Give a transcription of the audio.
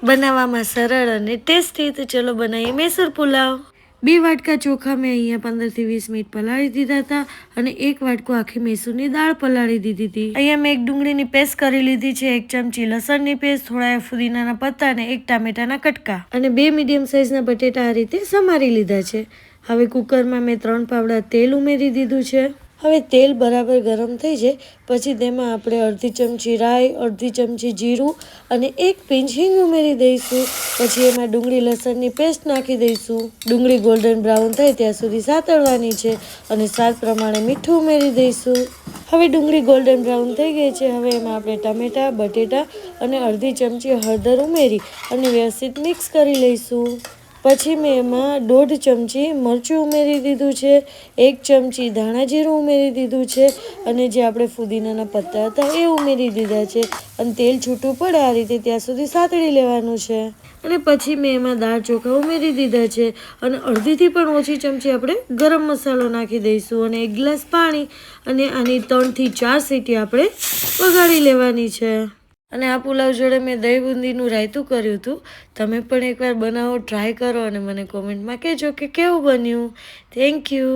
બનાવવામાં સરળ અને ટેસ્ટી. તો ચલો બનાવીએ મૈસૂર પુલાવ. 2 વાટકા ચોખા મેં અહીંયા 15 થી 20 મિનિટ પલાળી દીધા હતા અને 1 વાટકો આખી મૈસૂરની દાળ પલાળી દીધી હતી. અહીંયા મેં 1 ડુંગળીની પેસ્ટ કરી લીધી છે, 1 ચમચી લસણની પેસ્ટ, થોડા ફુદીનાના પત્તા અને 1 ટામેટાના કટકા અને 2 મીડિયમ સાઇઝના બટેટા આ રીતે સમારી લીધા છે. હવે કુકરમાં મેં 3 પાવડા તેલ ઉમેરી દીધું છે. હવે તેલ બરાબર ગરમ થઈ જાય પછી તેમાં આપણે અડધી ચમચી રાઈ, અડધી ચમચી જીરું અને 1 પિંચ હિંગ ઉમેરી દઈશું. પછી એમાં ડુંગળી લસણની પેસ્ટ નાખી દઈશું. ડુંગળી ગોલ્ડન બ્રાઉન થાય ત્યાં સુધી સાતળવાની છે અને સ્વાદ પ્રમાણે મીઠું ઉમેરી દઈશું. હવે ડુંગળી ગોલ્ડન બ્રાઉન થઈ ગઈ છે. હવે એમાં આપણે ટમેટા, બટેટા અને અડધી ચમચી હળદર ઉમેરી અને વ્યવસ્થિત મિક્સ કરી લઈશું. પછી મેં એમાં 1/2 ચમચી મરચું ઉમેરી દીધું છે, 1 ચમચી ધાણા જીરું ઉમેરી દીધું છે અને જે આપણે ફુદીનાના પત્તા હતા એ ઉમેરી દીધા છે અને તેલ છૂટું પડે આ રીતે ત્યાં સુધી સાતળી લેવાનું છે. અને પછી મેં એમાં દાળ ચોખા ઉમેરી દીધા છે અને અડધીથી પણ ઓછી ચમચી આપણે ગરમ મસાલો નાખી દઈશું અને 1 ગ્લાસ પાણી અને આની 3 થી 4 સીટી આપણે વગાડી લેવાની છે. અને આ પુલાવ જોડે મેં દહીં બુંદીનું રાયતું કર્યું હતું. તમે પણ એકવાર બનાવો, ટ્રાય કરો અને મને કોમેન્ટમાં કહેજો કે કેવું બન્યું. Thank you.